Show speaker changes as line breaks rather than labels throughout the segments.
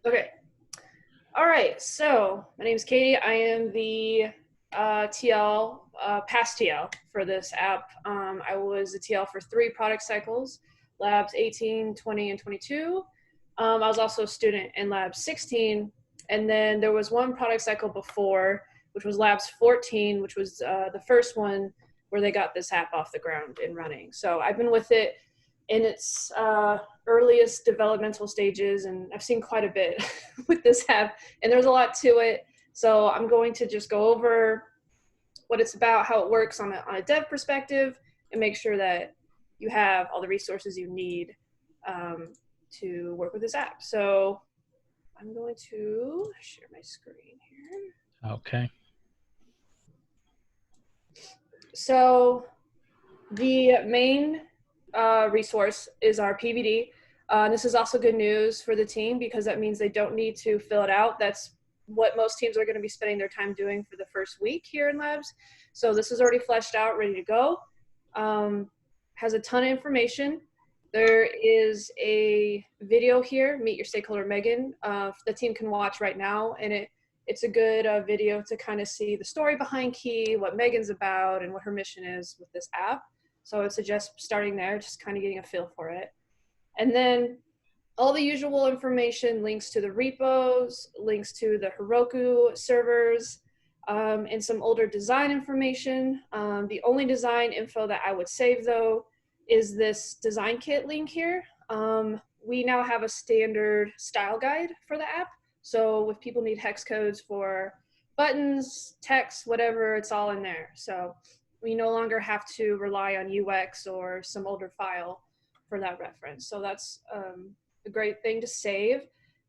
Okay. All right. So my name is Katie. I am the TL, past TL for this app. I was a TL for 3 product cycles, labs 18, 20, and 22. I was also a student in lab 16. And then there was one product cycle before, which was labs 14, which was the first one where they got this app off the ground and running. So I've been with it in its earliest developmental stages, and I've seen quite a bit with this app, and there's a lot to it. So I'm going to just go over what it's about, how it works on a dev perspective, and make sure that you have all the resources you need to work with this app. So I'm going to share my screen here.
Okay.
So the main resource is our PVD. This is also good news for the team because that means they don't need to fill it out. That's what most teams are going to be spending their time doing for the first week here in labs. So this is already fleshed out, ready to go. Has a ton of information. There is a video here, Meet Your Stakeholder Megan. The team can watch right now, and it's a good video to kind of see the story behind Key, what Megan's about, and what her mission is with this app. So I would suggest starting there, just kind of getting a feel for it. And then all the usual information, links to the repos, links to the Heroku servers, and some older design information. The only design info that I would save, though, is this design kit link here. We now have a standard style guide for the app. So if people need hex codes for buttons, text, whatever, it's all in there. So we no longer have to rely on UX or some older file for that reference. So that's a great thing to save.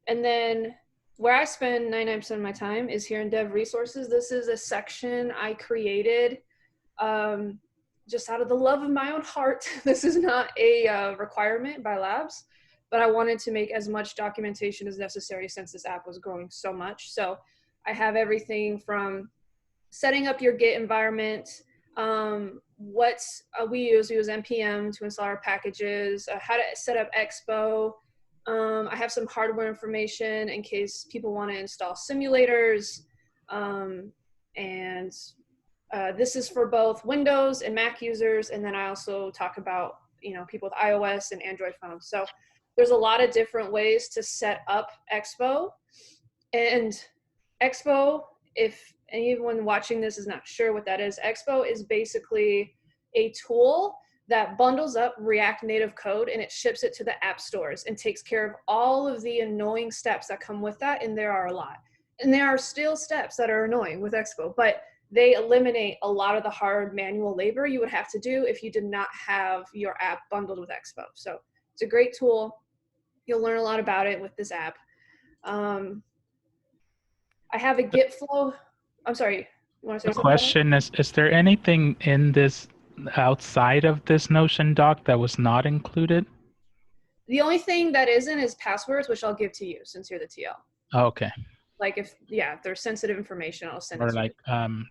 And then where I spend 99% of my time is here in Dev Resources. This is a section I created just out of the love of my own heart. This is not a requirement by labs, but I wanted to make as much documentation as necessary since this app was growing so much. So I have everything from setting up your Git environment, what we use NPM to install our packages, how to set up Expo. I have some hardware information in case people want to install simulators. And this is for both Windows and Mac users. And then I also talk about, people with iOS and Android phones. So there's a lot of different ways to set up Expo. And Expo, if anyone watching this is not sure what that is, Expo is basically a tool that bundles up React Native code and it ships it to the app stores and takes care of all of the annoying steps that come with that, and there are a lot. And there are still steps that are annoying with Expo, but they eliminate a lot of the hard manual labor you would have to do if you did not have your app bundled with Expo. So it's a great tool. You'll learn a lot about it with this app. I have a Git flow. I'm sorry, you want to
The
say something?
question is there anything in this outside of this Notion doc that was not included?
The only thing that isn't is passwords, which I'll give to you since you're the TL.
Oh, okay.
Like if there's sensitive information, I'll send it
Or
to
like
you.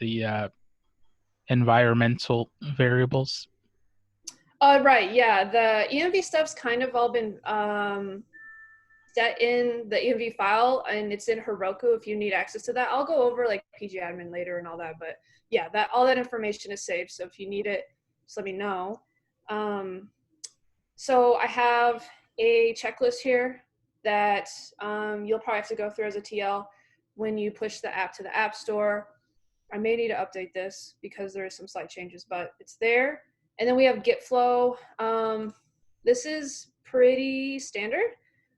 the environmental variables.
Right, yeah. The env stuff's kind of all been set in the env file, and it's in Heroku if you need access to that. I'll go over like pgadmin later and all that, but yeah, all that information is saved. So if you need it, just let me know. So I have a checklist here that you'll probably have to go through as a TL when you push the app to the App Store. I may need to update this because there is some slight changes, but it's there. And then we have Git flow. This is pretty standard.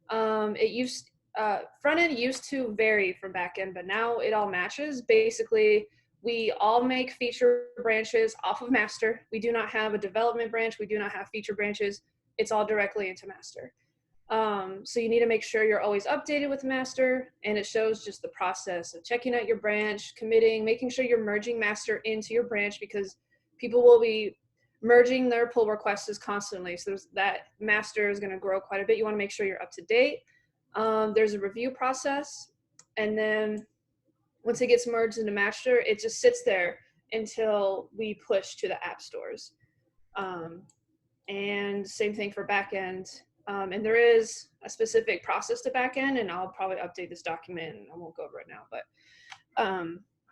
Front end used to vary from back end, but now it all matches. Basically, we all make feature branches off of master. We do not have a development branch. We do not have feature branches. It's all directly into master. So you need to make sure you're always updated with master, and it shows just the process of checking out your branch, committing, making sure you're merging master into your branch, because people will be merging their pull requests constantly. So that master is going to grow quite a bit. You want to make sure you're up to date. There's a review process, and then once it gets merged into master, it just sits there until we push to the app stores. And same thing for backend. And there is a specific process to back end, and I'll probably update this document, and I won't go over it now, but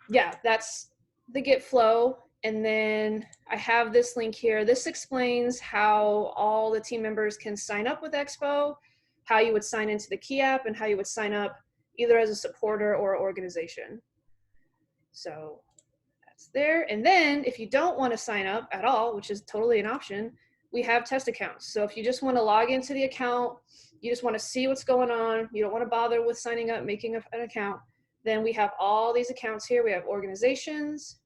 yeah, that's the Git flow. And then I have this link here. This explains how all the team members can sign up with Expo, how you would sign into the Key app, and how you would sign up either as a supporter or organization. So that's there. And then if you don't want to sign up at all, which is totally an option, we have test accounts. So if you just want to log into the account, you just want to see what's going on, you don't want to bother with signing up, making an account, then we have all these accounts here. We have organizations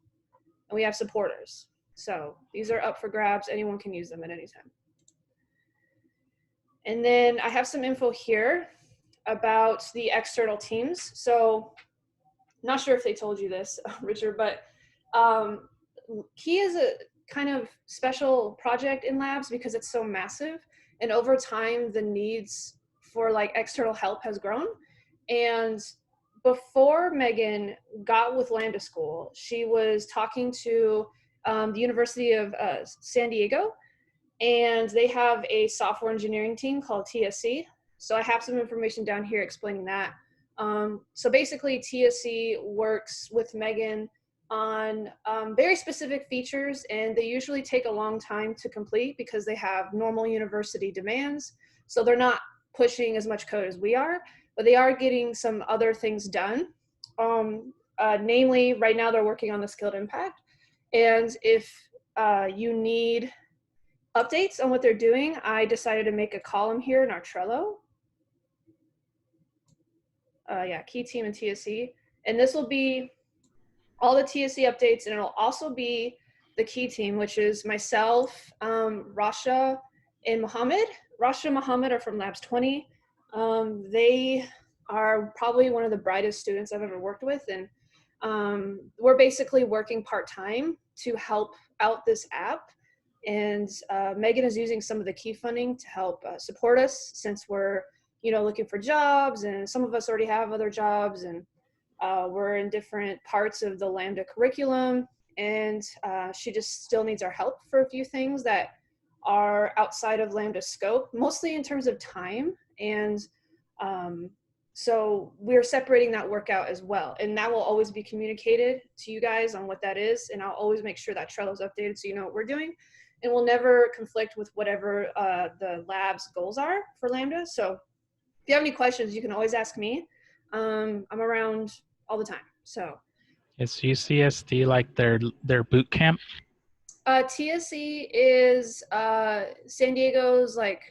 and we have supporters. So these are up for grabs. Anyone can use them at any time. And then I have some info here about the external teams. So I'm not sure if they told you this, Richard, but Key is a kind of special project in labs because it's so massive. And over time, the needs for like external help has grown. And before Megan got with Lambda School, she was talking to the University of San Diego, and they have a software engineering team called TSC. So I have some information down here explaining that. So basically, TSC works with Megan on very specific features, and they usually take a long time to complete because they have normal university demands. So they're not pushing as much code as we are, but they are getting some other things done. Namely, right now they're working on the skilled impact. And if you need updates on what they're doing, I decided to make a column here in our Trello. Yeah, Key Team and TSC. And this will be all the TSC updates, and it'll also be the Key Team, which is myself, Rasha, and Mohammed. Rasha and Mohammed are from Labs 20. They are probably one of the brightest students I've ever worked with, and we're basically working part-time to help out this app. And Megan is using some of the Key funding to help support us, since we're looking for jobs, and some of us already have other jobs, and we're in different parts of the Lambda curriculum, and she just still needs our help for a few things that are outside of Lambda scope, mostly in terms of time. And so we're separating that work out as well, and that will always be communicated to you guys on what that is, and I'll always make sure that Trello is updated so you know what we're doing, and we'll never conflict with whatever the lab's goals are for Lambda. So if you have any questions, you can always ask me. I'm around all the time. So
is UCSD like their boot camp?
TSC is San Diego's, like,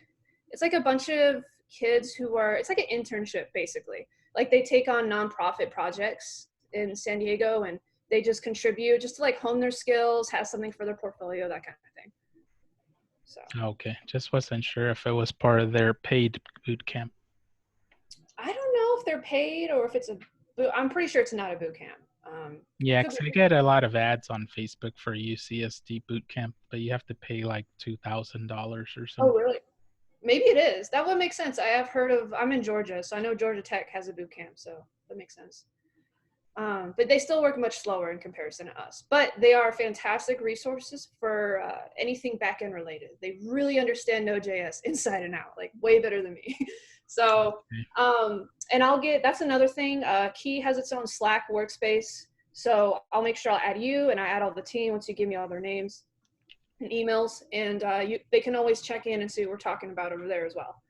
it's like a bunch of kids who are, it's like an internship basically. Like they take on nonprofit projects in San Diego, and they just contribute just to like hone their skills, have something for their portfolio, that kind of thing. So
Okay, just wasn't sure if it was part of their paid boot camp.
I don't know if they're paid or if it's a boot. I'm pretty sure it's not a boot camp.
Yeah, because I get a lot of ads on Facebook for UCSD boot camp, but you have to pay like $2,000 or something.
Oh, really? Maybe it is. That would make sense. I have heard of, I'm in Georgia, so I know Georgia Tech has a boot camp, so that makes sense. But they still work much slower in comparison to us. But they are fantastic resources for anything backend related. They really understand Node.js inside and out, like way better than me. So, and that's another thing. Key has its own Slack workspace. So I'll make sure I'll add you, and I add all the team once you give me all their names and emails, and they can always check in and see what we're talking about over there as well.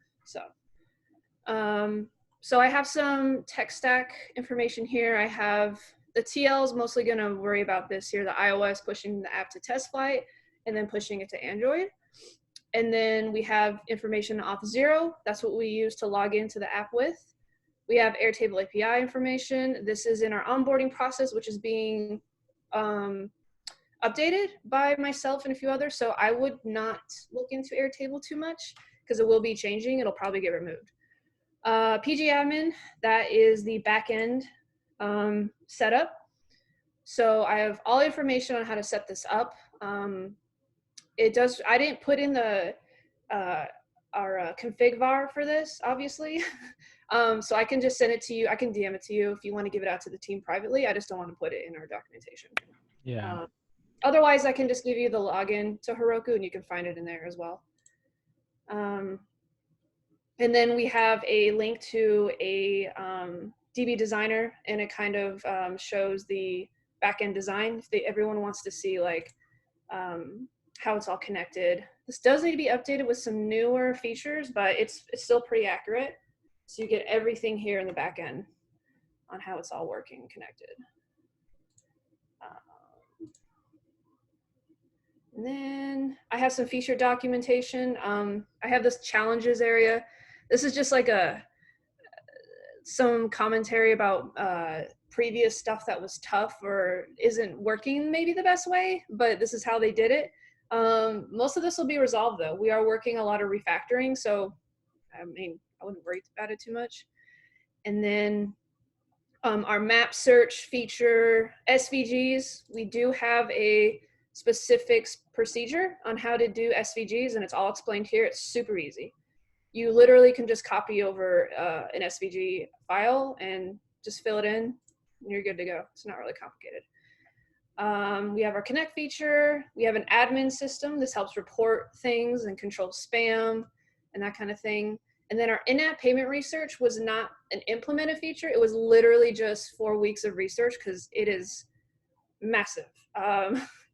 So I have some tech stack information here. I have the TL is mostly going to worry about this here, the iOS pushing the app to test flight and then pushing it to Android. And then we have information on Auth0. That's what we use to log into the app with. We have Airtable API information. This is in our onboarding process, which is being updated by myself and a few others. So I would not look into Airtable too much because it will be changing. It'll probably get removed. PG admin, that is the backend setup. So I have all information on how to set this up. I didn't put in our config var for this, obviously. So I can just send it to you. I can DM it to you if you want to give it out to the team privately. I just don't want to put it in our documentation.
Yeah.
Otherwise, I can just give you the login to Heroku, and you can find it in there as well. And then we have a link to a DB designer, and it kind of shows the backend design. If everyone wants to see like how it's all connected. This does need to be updated with some newer features, but it's still pretty accurate. So you get everything here in the back end on how it's all working and connected. And then I have some feature documentation. I have this challenges area. This is just like some commentary about previous stuff that was tough or isn't working maybe the best way, but this is how they did it. Most of this will be resolved though. We are working a lot of refactoring, so I mean, I wouldn't worry about it too much. And then our map search feature, SVGs, we do have a specific procedure on how to do SVGs, and it's all explained here. It's super easy. You literally can just copy over an SVG file and just fill it in, and you're good to go. It's not really complicated. We have our connect feature. We have an admin system. This helps report things and control spam and that kind of thing. And then our in-app payment research was not an implemented feature. It was literally just 4 weeks of research because it is massive.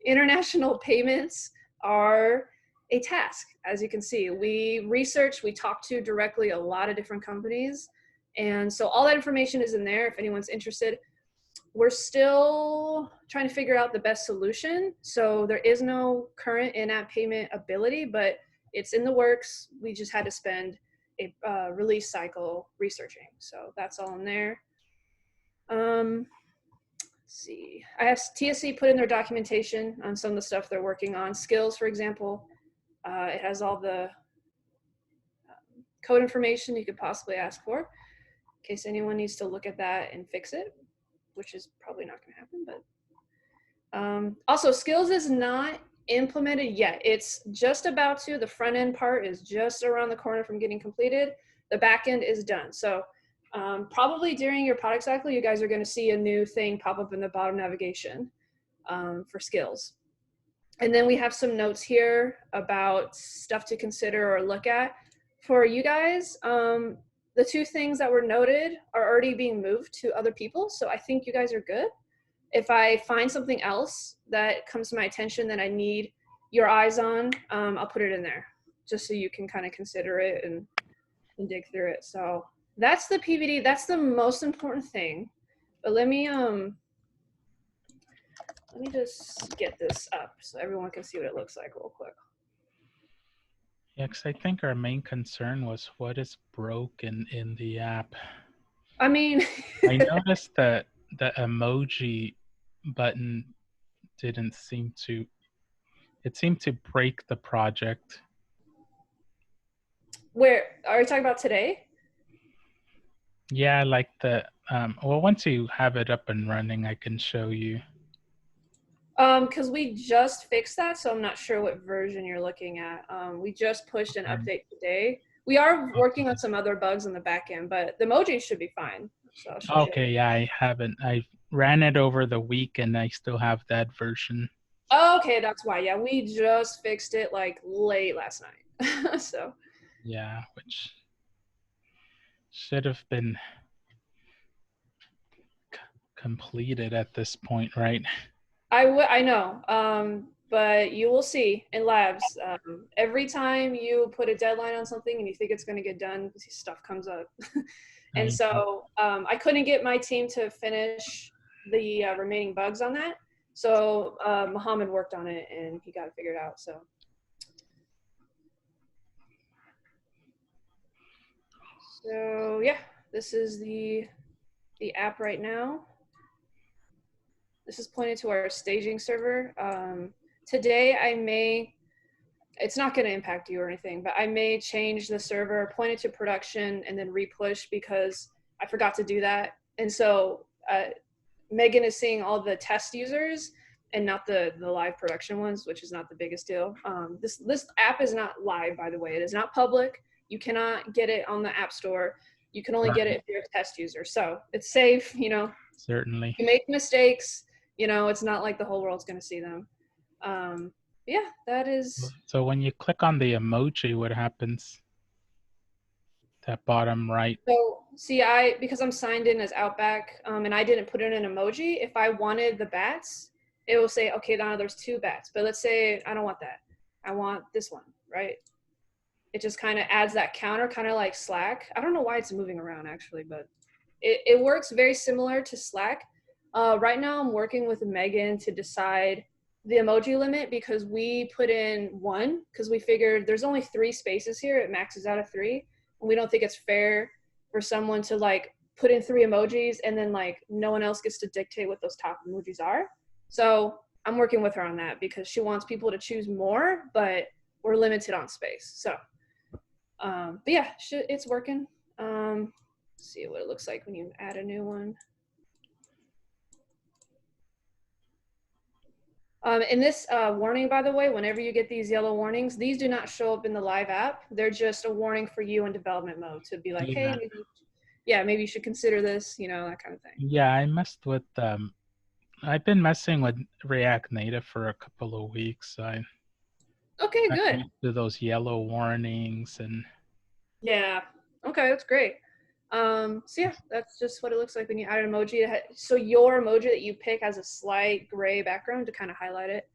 International payments are a task, as you can see. We research, we talk to directly a lot of different companies. And so all that information is in there if anyone's interested. We're still trying to figure out the best solution. So there is no current in-app payment ability, but it's in the works. We just had to spend a release cycle researching. So that's all in there. Let's see. I have TSC put in their documentation on some of the stuff they're working on. Skills, for example, it has all the code information you could possibly ask for in case anyone needs to look at that and fix it, which is probably not going to happen. But also, Skills is not implemented yet. It's just about to. The front end part is just around the corner from getting completed. The back end is done. So probably during your product cycle, you guys are going to see a new thing pop up in the bottom navigation for Skills. And then we have some notes here about stuff to consider or look at. For you guys, the 2 things that were noted are already being moved to other people. So I think you guys are good. If I find something else that comes to my attention that I need your eyes on, I'll put it in there just so you can kind of consider it and dig through it. So that's the PVD. That's the most important thing. But let me just get this up so everyone can see what it looks like real quick.
Yeah, because I think our main concern was what is broken in the app.
I mean,
I noticed that the emoji button didn't seem to, it seemed to break the project.
where are you talking about today?
Yeah, like the, well, once you have it up and running, I can show you.
Because we just fixed that, so I'm not sure what version you're looking at. We just pushed an update today. We are working on some other bugs on the back end, but the emojis should be fine. So
Okay, yeah, I haven't. I ran it over the week and I still have that version.
Okay, that's why. Yeah, we just fixed it like late last night. So
yeah, which should have been completed at this point, right?
I know, but you will see in labs. Every time you put a deadline on something and you think it's going to get done, stuff comes up. And so I couldn't get my team to finish the remaining bugs on that. So Muhammad worked on it and he got it figured out. So yeah, this is the app right now. This is pointed to our staging server. Today it's not going to impact you or anything, but I may change the server, point it to production, and then repush because I forgot to do that. And so Megan is seeing all the test users and not the live production ones, which is not the biggest deal. This app is not live, by the way. It is not public. You cannot get it on the App Store. You can only get it if you're a test user. So it's safe, you know.
Certainly.
You make mistakes, you know, it's not like the whole world's going to see them. Yeah, that is.
So when you click on the emoji, what happens? that bottom right.
So see, because I'm signed in as Outback, and I didn't put in an emoji. If I wanted the bats, it will say, okay, now there's 2 bats. But let's say I don't want that. I want this one, right? It just kind of adds that counter, kind of like Slack. I don't know why it's moving around actually, but it works very similar to Slack. Right now, I'm working with Megan to decide the emoji limit because we put in 1 because we figured there's only 3 spaces here. It maxes out at 3, and we don't think it's fair for someone to like put in 3 emojis and then like no one else gets to dictate what those top emojis are. So I'm working with her on that because she wants people to choose more, but we're limited on space. So, but yeah, it's working. See what it looks like when you add a new one. And this warning, by the way, whenever you get these yellow warnings, these do not show up in the live app. They're just a warning for you in development mode to be like,
Yeah.
hey, maybe you should consider this, that kind of thing.
Yeah, I messed with I've been messing with React Native for a couple of weeks.
Okay,
I
good.
used to those yellow warnings and
Yeah. Okay, that's great. So yeah, that's just what it looks like when you add an emoji. So your emoji that you pick has a slight gray background to kind of highlight it.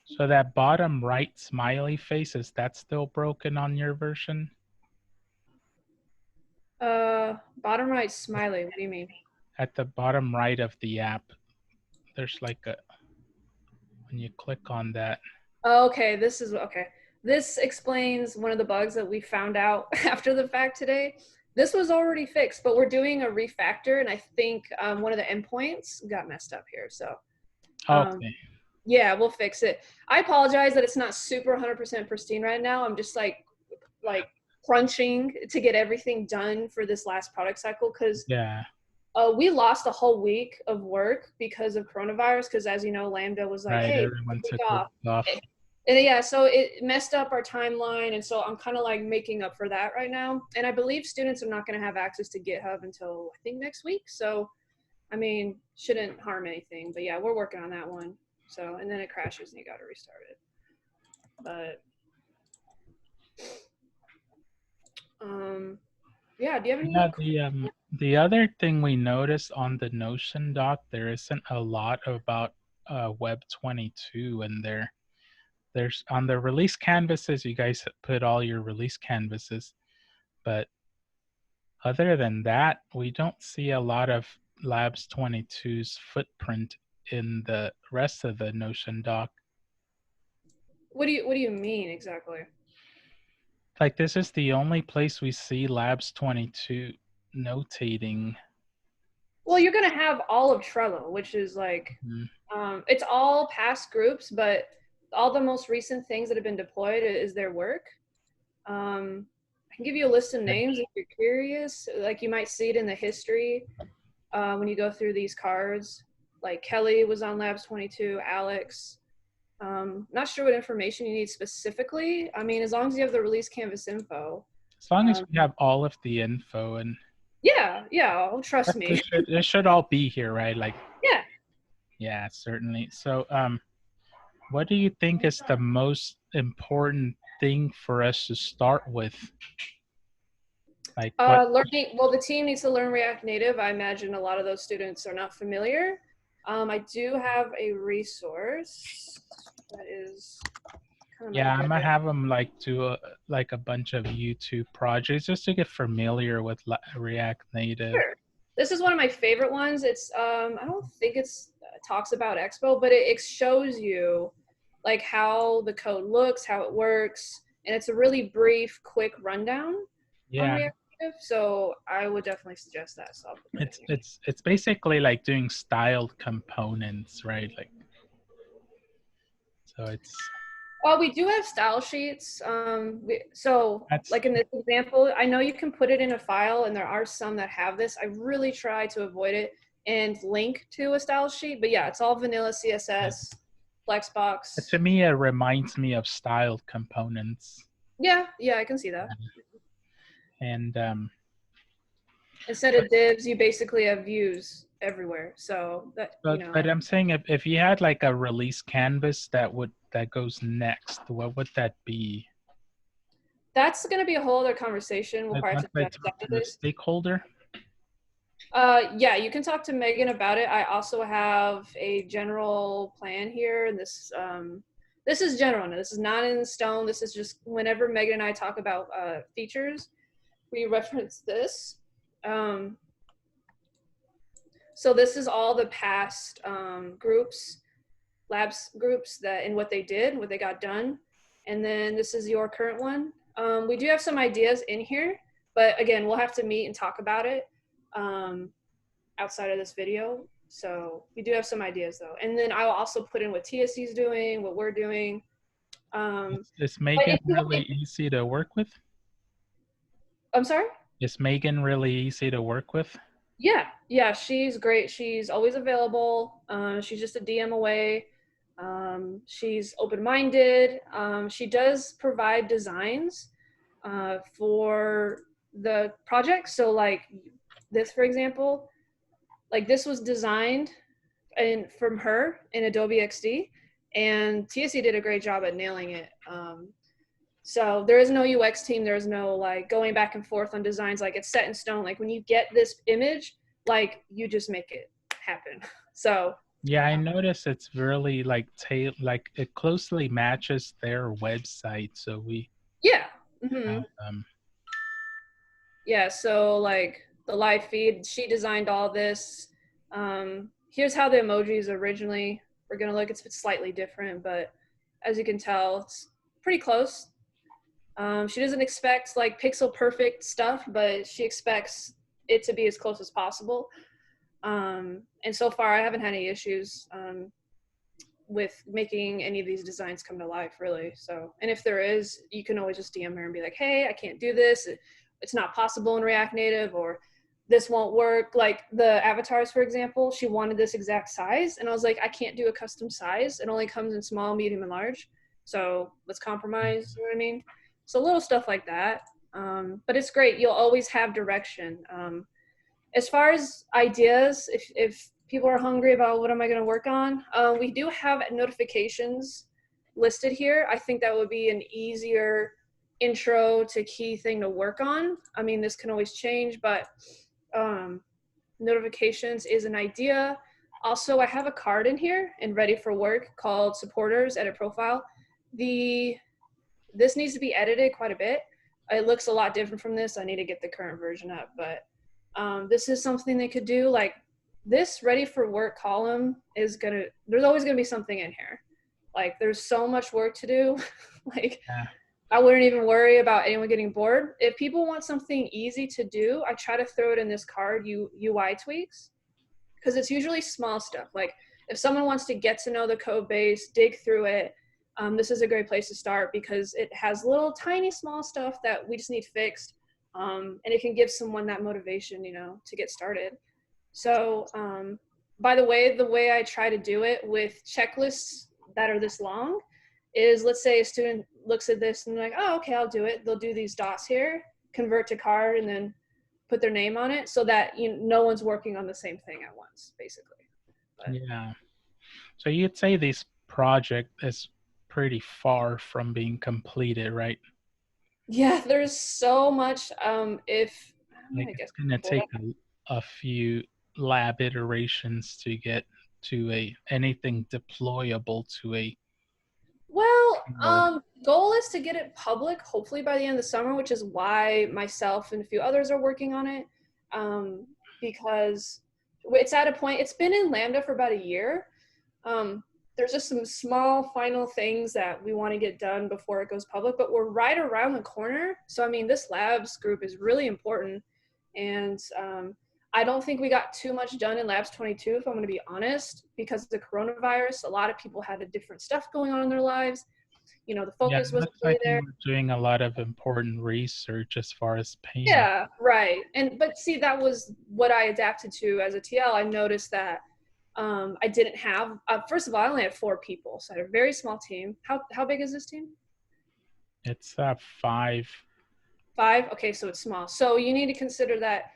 so that bottom right smiley face, is that still broken on your version?
Bottom right smiley. What do you mean?
At the bottom right of the app, there's like when you click on that.
Oh, okay, this explains one of the bugs that we found out after the fact today. This was already fixed, but we're doing a refactor, and I think one of the endpoints got messed up here. So,
Okay.
yeah, we'll fix it. I apologize that it's not super 100% pristine right now. I'm just like crunching to get everything done for this last product cycle because
Yeah.
we lost a whole week of work because of coronavirus. Because as you know, Lambda was like,
Right.
"Hey,
Everyone
take
took a
off."
week off.
And yeah, so it messed up our timeline, and so I'm kind of like making up for that right now. And I believe students are not going to have access to GitHub until I think next week. So, I mean, shouldn't harm anything. But yeah, we're working on that one. So, and then it crashes and you got to restart it. But, yeah. Do you have any?
Yeah. The other thing we noticed on the Notion doc, there isn't a lot about Web 22 in there. There's on the release canvases, you guys put all your release canvases, but other than that, we don't see a lot of Labs 22's footprint in the rest of the Notion doc.
What do you mean exactly?
Like this is the only place we see Labs 22 notating.
Well, you're gonna have all of Trello, which is like, it's all past groups, but all the most recent things that have been deployed is their work. I can give you a list of names if you're curious. Like you might see it in the history when you go through these cards. Like Kelly was on Labs 22, Alex. Not sure what information you need specifically. I mean, as long as you have the release canvas info.
As long as we have all of the info and
yeah, trust me.
it should all be here, right? Like
Yeah.
yeah, certainly. So what do you think is the most important thing for us to start with? Like what?
Learning, well, the team needs to learn React Native. I imagine a lot of those students are not familiar. I do have a resource that is kind of
Yeah, I'm gonna
my
have them like do like a bunch of YouTube projects just to get familiar with React Native.
Sure. This is one of my favorite ones. It's I don't think it's talks about Expo, but it shows you like how the code looks, how it works, and it's a really brief, quick rundown on
Yeah,
React Native. So I would definitely suggest that. So I'll put that in here.
it's basically like doing styled components, right? Like so it's
Oh, we do have style sheets. So
that's
like in this example, I know you can put it in a file, and there are some that have this. I really try to avoid it and link to a style sheet, but yeah, it's all vanilla CSS, Flexbox.
to me it reminds me of styled components.
Yeah, I can see that.
And
Instead of divs, you basically have views everywhere. So that,
but I'm saying if you had like a release canvas that goes next, what would that be?
That's going to be a whole other conversation. We'll
I'd
probably have
once
to
I
do
talk
outside
to
of
the
this.
stakeholder.
Yeah, you can talk to Megan about it. I also have a general plan here, and this is general. Now, this is not in stone. This is just whenever Megan and I talk about features, we reference this. Um, so this is all the past groups, labs groups that and what they did, what they got done, and then this is your current one. We do have some ideas in here, but again, we'll have to meet and talk about it. Um, Outside of this video. So we do have some ideas though. And then I'll also put in what TSC is doing, what we're doing.
Is
But
Megan
if you
really easy to work with?
I'm sorry?
Is Megan really easy to work with?
Yeah, she's great. She's always available. She's just a DM away. She's open-minded. She does provide designs for the project. So like this, for example, like this was designed and from her in Adobe XD, and TSC did a great job at nailing it. So there is no UX team. There's no like going back and forth on designs. Like it's set in stone. Like when you get this image, like you just make it happen. So
Yeah, I notice it's really like like it closely matches their website. So we
yeah, hmm
have
yeah. So like the live feed, she designed all this. Here's how the emojis originally were gonna look. It's slightly different, but as you can tell, it's pretty close. She doesn't expect like pixel perfect stuff, but she expects it to be as close as possible. And so far, I haven't had any issues with making any of these designs come to life, really. So, and if there is, you can always just DM her and be like, "Hey, I can't do this. It's not possible in React Native," or "This won't work." Like the avatars, for example, she wanted this exact size, and I was like, "I can't do a custom size. It only comes in small, medium, and large. So let's compromise." You know what I mean? So little stuff like that. But it's great. You'll always have direction. As far as ideas, if people are hungry about what am I going to work on, we do have notifications listed here. I think that would be an easier intro to key thing to work on. I mean, this can always change, but um, notifications is an idea. Also, I have a card in here and ready for work called supporters edit profile. This needs to be edited quite a bit. It looks a lot different from this. I need to get the current version up, but this is something they could do. Like this ready for work column is there's always gonna be something in here. Like there's so much work to do. Like
yeah.
I wouldn't even worry about anyone getting bored. If people want something easy to do, I try to throw it in this card, UI tweaks, because it's usually small stuff. Like if someone wants to get to know the code base, dig through it, this is a great place to start because it has little tiny small stuff that we just need fixed, and it can give someone that motivation, to get started. So by the way I try to do it with checklists that are this long is, let's say a student looks at this and they're like, oh, okay, I'll do it. They'll do these dots here, convert to card, and then put their name on it so that no one's working on the same thing at once, basically. But
Yeah. So you'd say this project is pretty far from being completed, right?
yeah, there's so much. If
Like
I
it's
guess
gonna
pull it
take
up.
a few lab iterations to get to anything deployable to a
Well,
or
goal is to get it public, hopefully by the end of the summer, which is why myself and a few others are working on it. Um, because it's at a point, it's been in Lambda for about a year. Um, there's just some small final things that we want to get done before it goes public, but we're right around the corner. So, I mean, this labs group is really important. And I don't think we got too much done in Labs 22, if I'm going to be honest, because of the coronavirus. A lot of people had different stuff going on in their lives. The
yeah,
focus wasn't
looks
really
like you
there.
were doing a lot of important research as far as payment.
Yeah, right. But see, that was what I adapted to as a TL. I noticed that I didn't have. First of all, I only had 4 people, so I had a very small team. How big is this team?
It's 5.
5. Okay, so it's small. So you need to consider that.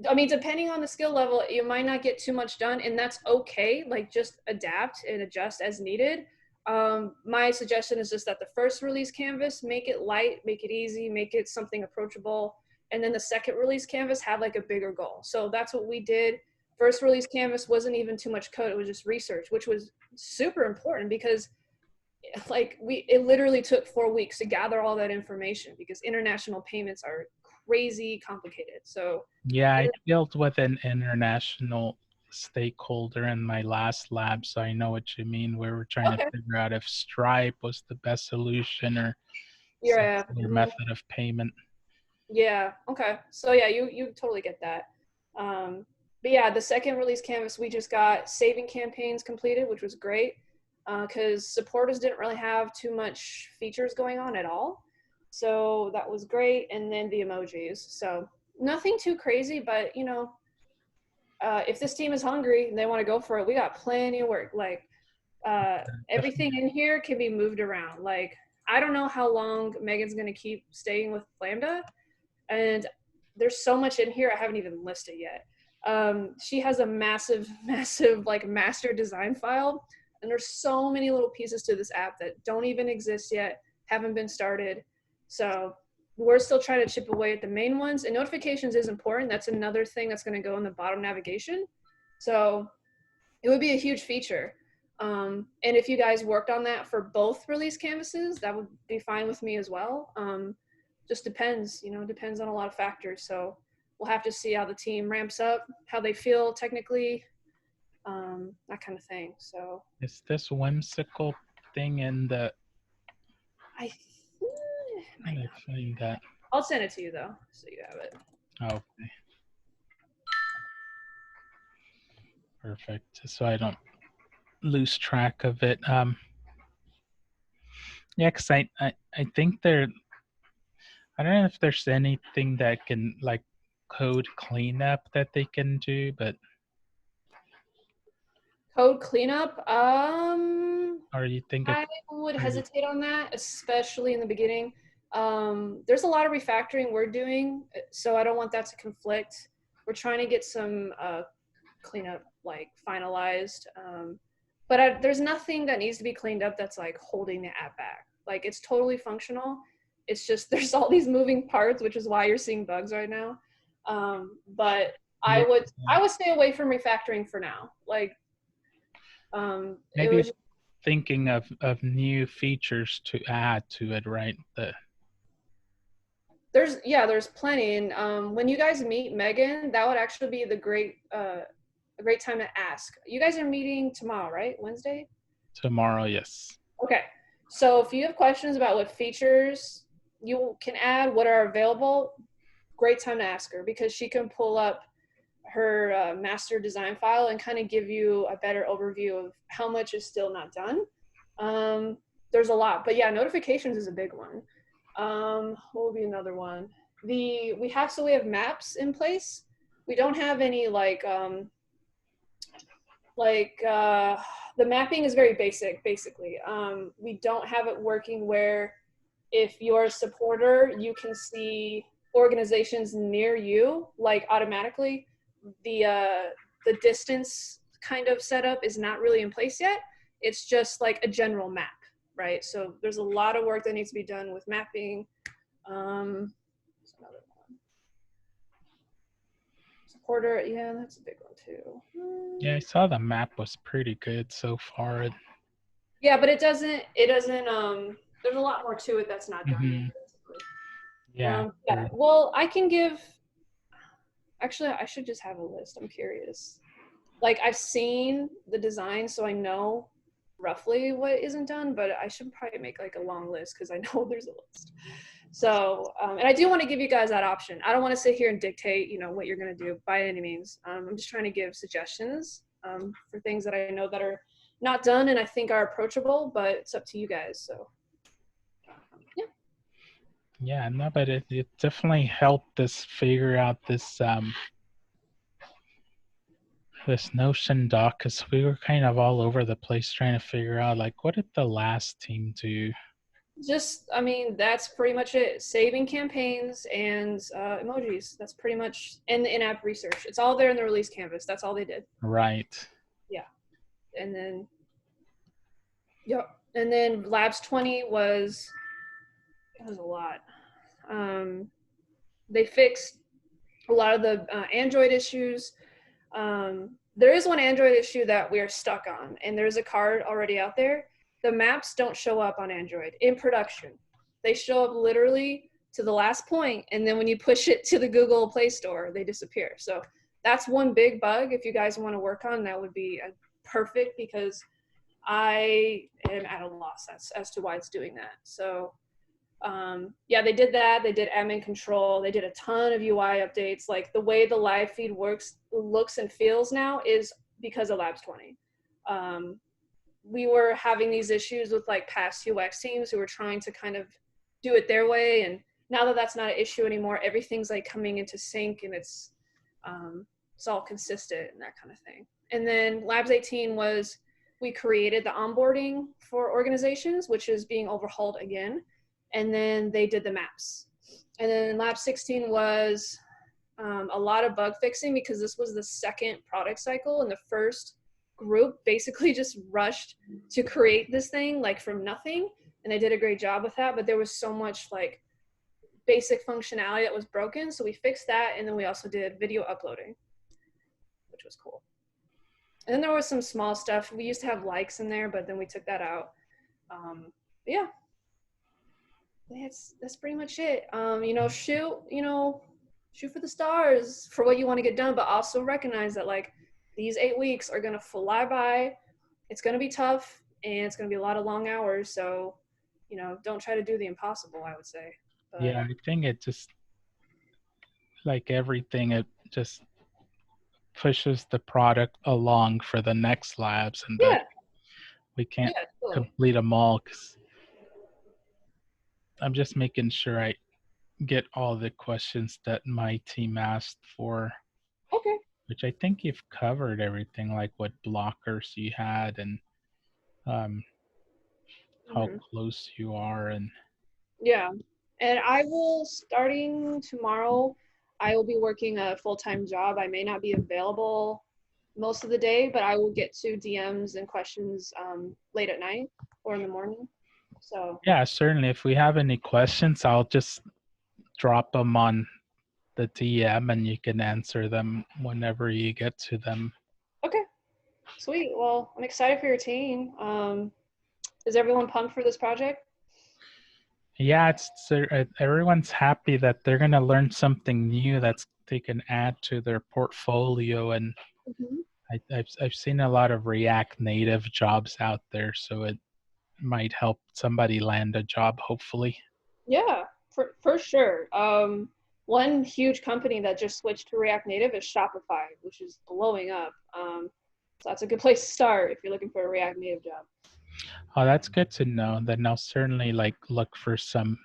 I mean, depending on the skill level, you might not get too much done, and that's okay. Like just adapt and adjust as needed. My suggestion is just that the first release canvas, make it light, make it easy, make it something approachable. And then the second release canvas, have like a bigger goal. So that's what we did. First release canvas wasn't even too much code. It was just research, which was super important because like it literally took 4 weeks to gather all that information because international payments are crazy complicated. So
Yeah, I dealt with an international stakeholder in my last lab, so I know what you mean. We were trying to
okay,
figure out if Stripe was the best solution or some
yeah,
other method of payment.
yeah, okay. So yeah, you totally get that. But yeah, the second release canvas, we just got saving campaigns completed, which was great because supporters didn't really have too much features going on at all. So that was great. And then the emojis. So nothing too crazy, but you know, if this team is hungry and they want to go for it, we got plenty of work. Like everything
Definitely.
in here can be moved around. Like I don't know how long Megan's gonna keep staying with Lambda, and there's so much in here I haven't even listed yet. She has a massive, massive like master design file, and there's so many little pieces to this app that don't even exist yet, haven't been started. So we're still trying to chip away at the main ones. And notifications is important. That's another thing that's going to go in the bottom navigation. So it would be a huge feature. And if you guys worked on that for both release canvases, that would be fine with me as well. Just depends, you know, depends on a lot of factors. So we'll have to see how the team ramps up, how they feel technically, that kind of thing. So
Is this whimsical thing in the,
I
how
might
did I
not.
find that?
I'll send it to you though, so you have it.
Oh, okay. Perfect. Just so I don't lose track of it. Yeah, because I think there, I don't know if there's anything that can like code cleanup that they can do, but
Code cleanup.
or you think
I
it's
would
pretty
hesitate on that, especially in the beginning. There's a lot of refactoring we're doing, so I don't want that to conflict. We're trying to get some cleanup like finalized, but there's nothing that needs to be cleaned up that's like holding the app back. Like it's totally functional. It's just there's all these moving parts, which is why you're seeing bugs right now. But
yeah,
I would stay away from refactoring for now. Like it
maybe
was
thinking of new features to add to it, right?
there's plenty, and when you guys meet Megan, that would actually be a great time to ask. You guys are meeting tomorrow, right? Wednesday.
Tomorrow, yes.
Okay, so if you have questions about what features you can add, what are available, great time to ask her because she can pull up her master design file and kind of give you a better overview of how much is still not done. There's a lot, but yeah, notifications is a big one. What will be another one? We have maps in place. We don't have any like the mapping is very basic. Basically, we don't have it working where if you're a supporter, you can see organizations near you like automatically. The distance kind of setup is not really in place yet. It's just like a general map, right? So there's a lot of work that needs to be done with mapping. There's another one. Supporter, yeah, that's a big one too.
Yeah, I saw the map was pretty good so far.
Yeah, but it doesn't there's a lot more to it that's not done yet,
Mhm.
basically.
Yeah,
Yeah,
very.
well, I can give actually I should just have a list. I'm curious. Like I've seen the design so I know roughly what isn't done, but I should probably make like a long list because I know there's a list. So, and I do want to give you guys that option. I don't want to sit here and dictate, you know, what you're going to do by any means. I'm just trying to give suggestions for things that I know that are not done and I think are approachable, but it's up to you guys. So, yeah.
Yeah, no, but it definitely helped us figure out this Notion doc because we were kind of all over the place trying to figure out like what did the last team do?
Just, I mean, that's pretty much it. Saving campaigns and emojis. That's pretty much in the in-app research. It's all there in the release canvas. That's all they did.
Right.
Yeah. And then, yep. And then Labs 20 was, it was a lot. Um, they fixed a lot of the Android issues. There is one Android issue that we are stuck on, and there's a card already out there. The maps don't show up on Android in production. They show up literally to the last point, and then when you push it to the Google Play Store, they disappear. So that's one big bug. If you guys want to work on, that would be perfect, because I am at a loss as to why it's doing that. So yeah, they did that. They did admin control. They did a ton of UI updates. Like the way the live feed works, looks, and feels now is because of Labs 20. We were having these issues with like past UX teams who were trying to kind of do it their way, and now that that's not an issue anymore, everything's like coming into sync, and it's all consistent and that kind of thing. And then Labs 18 was, we created the onboarding for organizations, which is being overhauled again. And then they did the maps. And then Lab 16 was a lot of bug fixing, because this was the second product cycle, and the first group basically just rushed to create this thing like from nothing, and they did a great job with that. But there was so much like basic functionality that was broken, so we fixed that. And then we also did video uploading, which was cool. And then there was some small stuff. We used to have likes in there, but then we took that out. Yeah, that's pretty much it. Shoot for the stars for what you want to get done, but also recognize that like these 8 weeks are gonna fly by. It's gonna be tough, and it's gonna be a lot of long hours. So, don't try to do the impossible, I would say. But
Yeah, I think it just, like everything, it just pushes the product along for the next labs, and that
yeah,
we can't
yeah, totally.
complete them all, because I'm just making sure I get all the questions that my team asked for,
Okay.
which I think you've covered everything, like what blockers you had and um, how
Hmm.
close you are. And
Yeah, and I will, starting tomorrow, I will be working a full-time job. I may not be available most of the day, but I will get to DMs and questions late at night or in the morning. So,
yeah, certainly, if we have any questions, I'll just drop them on the DM and you can answer them whenever you get to them.
okay, sweet. Well, I'm excited for your team. Is everyone pumped for this project?
Yeah, everyone's happy that they're going to learn something new that's they can add to their portfolio. And
Hmm.
I've seen a lot of React Native jobs out there, so it might help somebody land a job, hopefully.
Yeah, for sure. One huge company that just switched to React Native is Shopify, which is blowing up. So that's a good place to start if you're looking for a React Native job.
Oh, that's good to know. Then I'll certainly like look for some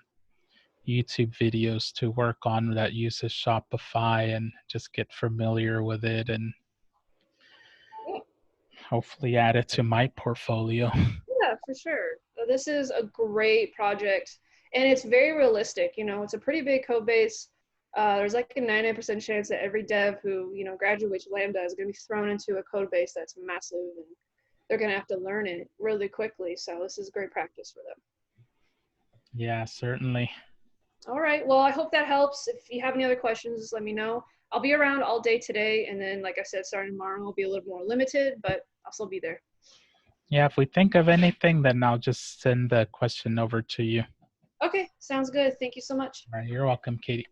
YouTube videos to work on that uses Shopify and just get familiar with it and
Yeah,
hopefully add it to my portfolio.
yeah, for sure. This is a great project, and it's very realistic. It's a pretty big code base. There's like a 99% chance that every dev who graduates Lambda is going to be thrown into a code base that's massive, and they're going to have to learn it really quickly. So this is great practice for them.
Yeah, certainly.
All right. Well, I hope that helps. If you have any other questions, just let me know. I'll be around all day today, and then, like I said, starting tomorrow, I'll be a little more limited, but I'll still be there.
Yeah, if we think of anything, then I'll just send the question over to you.
Okay, sounds good. Thank you so much.
All right, you're welcome, Katie.